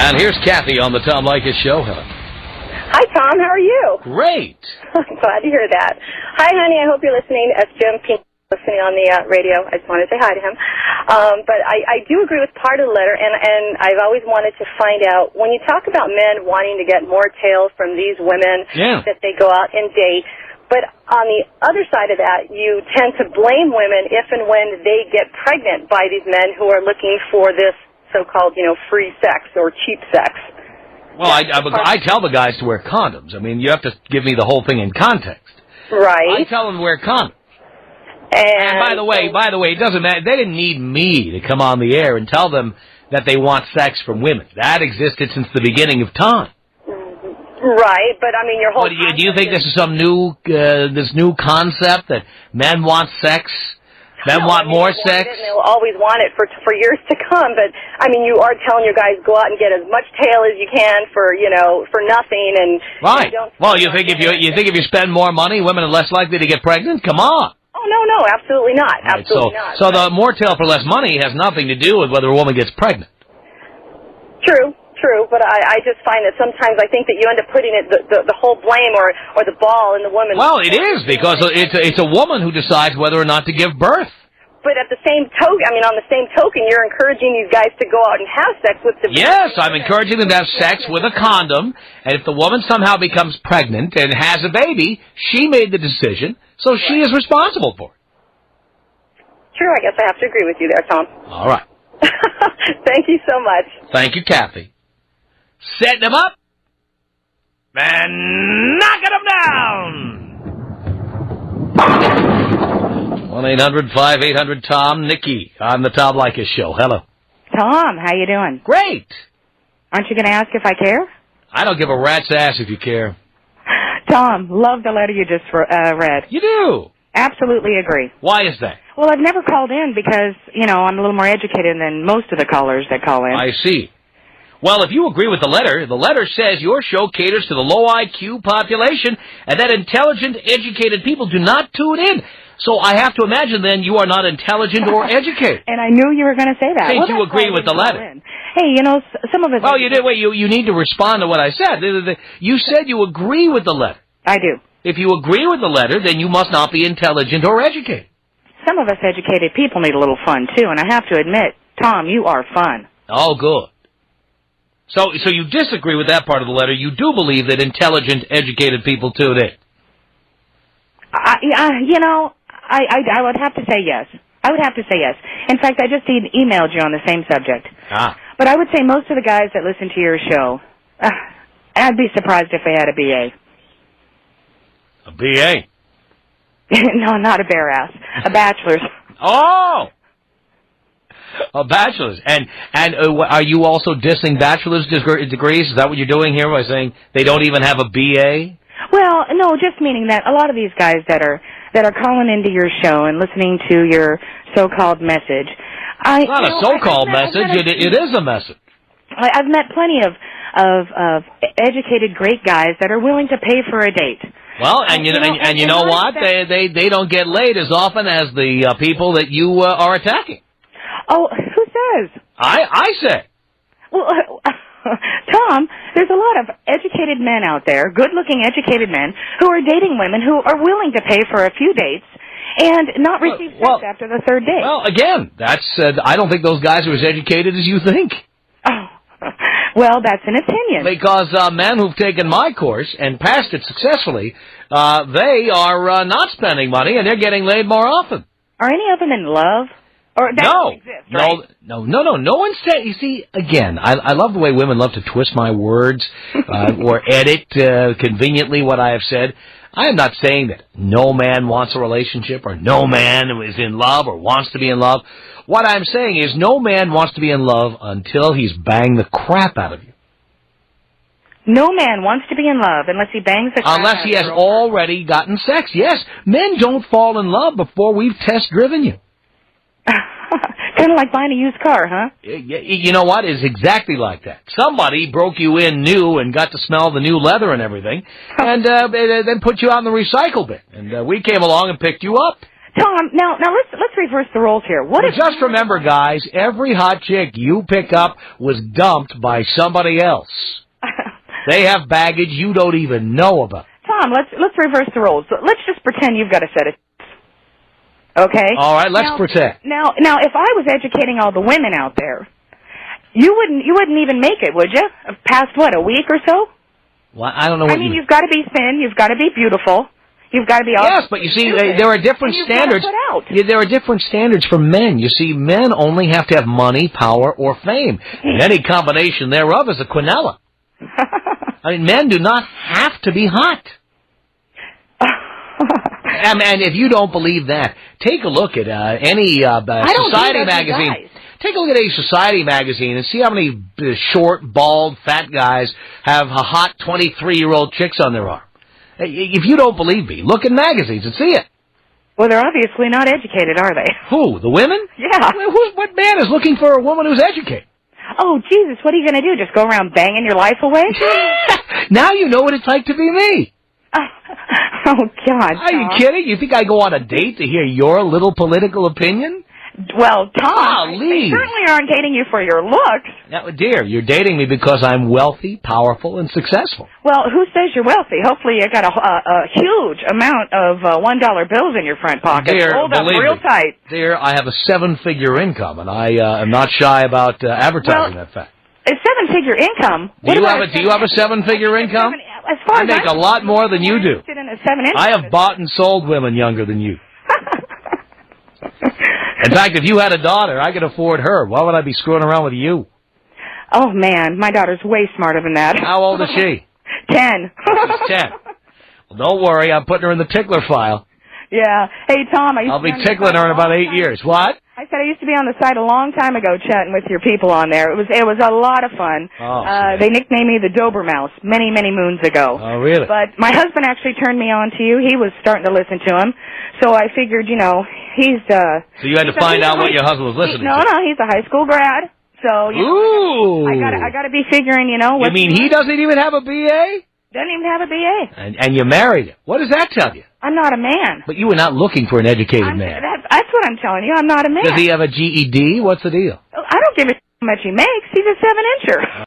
And here's Kathy on the Tom Leykis Show. Hello. Hi, Tom. How are you? Great. I'm glad to hear that. Hi, honey. I hope you're listening. As Jim Pink listening on the radio, I just wanted to say hi to him. But I do agree with part of the letter, and I've always wanted to find out, when you talk about men wanting to get more tail from these women that they go out and date, but on the other side of that, you tend to blame women if and when they get pregnant by these men who are looking for this so-called, free sex or cheap sex. Well, I tell the guys to wear condoms. I mean, you have to give me the whole thing in context. Right. I tell them to wear condoms. And by the way, it doesn't matter. They didn't need me to come on the air and tell them that they want sex from women. That existed since the beginning of time. Right, but I mean, your whole. Do you think this is some new concept that men want sex? Men want more sex? They'll always want it for years to come. But I mean, you are telling your guys go out and get as much tail as you can for nothing, and right. Well, you think if you spend more money, women are less likely to get pregnant? Come on. Oh no, absolutely not. Right, absolutely not. So the more tail for less money has nothing to do with whether a woman gets pregnant. True, but I just find that sometimes I think that you end up putting the whole blame or the ball in the woman's. Well, it is, because it's a woman who decides whether or not to give birth. But at the same token, on the same token, you're encouraging these guys to go out and have sex with the. Yes, I'm encouraging them to have sex with a condom, and if the woman somehow becomes pregnant and has a baby, she made the decision, so she is responsible for it. True, I guess I have to agree with you there, Tom. All right. Thank you so much. Thank you, Kathy. Setting them up and knocking them down. 1-800-5800-TOM. Nikki on the Tom Leykis Show. Hello. Tom, how you doing? Great. Aren't you going to ask if I care? I don't give a rat's ass if you care. Tom, love the letter you just read. You do? Absolutely agree. Why is that? Well, I've never called in because, I'm a little more educated than most of the callers that call in. I see. Well, if you agree with the letter says your show caters to the low IQ population and that intelligent, educated people do not tune in. So I have to imagine, then, you are not intelligent or educated. And I knew you were going to say that. Since you agree with the letter. Hey, some of us... Well, you did. Wait, you need to respond to what I said. You said you agree with the letter. I do. If you agree with the letter, then you must not be intelligent or educated. Some of us educated people need a little fun, too, and I have to admit, Tom, you are fun. Oh, good. So you disagree with that part of the letter. You do believe that intelligent, educated people tune in. I would have to say yes. I would have to say yes. In fact, I just emailed you on the same subject. But I would say most of the guys that listen to your show, I'd be surprised if they had a BA. A BA? No, not a bare ass. A bachelor's. Oh! A bachelor's. And are you also dissing bachelor's degrees? Is that what you're doing here by saying they don't even have a BA? Well, no, just meaning that a lot of these guys that are calling into your show and listening to your so-called message. It's not a so-called message. It is a message. I've met plenty of educated, great guys that are willing to pay for a date. Well, and you know what? They don't get laid as often as the people that you are attacking. Oh, who says? I say. Well, Tom, there's a lot of educated men out there, good-looking educated men, who are dating women who are willing to pay for a few dates and not receive sex after the third date. Well, again, I don't think those guys are as educated as you think. Oh, well, that's an opinion. Because men who've taken my course and passed it successfully, they are not spending money and they're getting laid more often. Are any of them in love? Or that doesn't exist, right? No one said. You see, again, I love the way women love to twist my words or edit conveniently what I have said. I am not saying that no man wants a relationship or no man is in love or wants to be in love. What I'm saying is no man wants to be in love until he's banged the crap out of you. No man wants to be in love unless he bangs the crap out of you. Unless he has already gotten sex. Yes, men don't fall in love before we've test-driven you. Kind of like buying a used car, huh? You know what? It's exactly like that. Somebody broke you in new and got to smell the new leather and everything, and then put you out in the recycle bin. And we came along and picked you up. Tom, now let's reverse the roles here. What if just remember, guys, every hot chick you pick up was dumped by somebody else. They have baggage you don't even know about. Tom, let's reverse the roles. Let's just pretend you've got a set of okay? All right, let's pretend. Now, if I was educating all the women out there, you wouldn't even make it, would you? Past what, a week or so? Well, I don't know what you've got to be thin, you've got to be beautiful, you've got to be all. Yes, but you see, there are different standards. Yeah, there are different standards for men. You see, men only have to have money, power, or fame. And any combination thereof is a quinella. I mean, men do not have to be hot. And if you don't believe that, take a look at any society magazine. Take a look at a society magazine and see how many short, bald, fat guys have a hot 23-year-old chicks on their arm. If you don't believe me, look in magazines and see it. Well, they're obviously not educated, are they? Who? The women? Yeah. What man is looking for a woman who's educated? Oh, Jesus, what are you going to do? Just go around banging your life away? Now you know what it's like to be me. Oh, God. Are you kidding? You think I go on a date to hear your little political opinion? Well, Tom, they certainly aren't dating you for your looks. Now, dear, you're dating me because I'm wealthy, powerful, and successful. Well, who says you're wealthy? Hopefully you got a huge amount of $1 bills in your front pocket. Dear, hold up real tight. Dear, I have a 7-figure income, and I am not shy about advertising that fact. A 7-figure income? Do you have a 7-figure income? As far I make a lot more than you do. I have bought and sold women younger than you. In fact, if you had a daughter, I could afford her. Why would I be screwing around with you? Oh, man, my daughter's way smarter than that. How old is she? 10. She's 10. Well, don't worry, I'm putting her in the tickler file. Yeah. Hey, Tom, I'll be tickling her in about 8 years. What? I said I used to be on the site a long time ago chatting with your people on there. It was a lot of fun. Oh, they nicknamed me the Dober Mouse many, many moons ago. Oh, really? But my husband actually turned me on to you. He was starting to listen to him. So I figured, he's... So you had to find out what your husband was listening to? No, he's a high school grad. So, Ooh. I gotta be figuring, You mean he doesn't even have a BA? Doesn't even have a BA. And you married him. What does that tell you? I'm not a man. But you were not looking for an educated man. That's what I'm telling you. I'm not a man. Does he have a GED? What's the deal? I don't give a how much he makes. He's a 7-incher.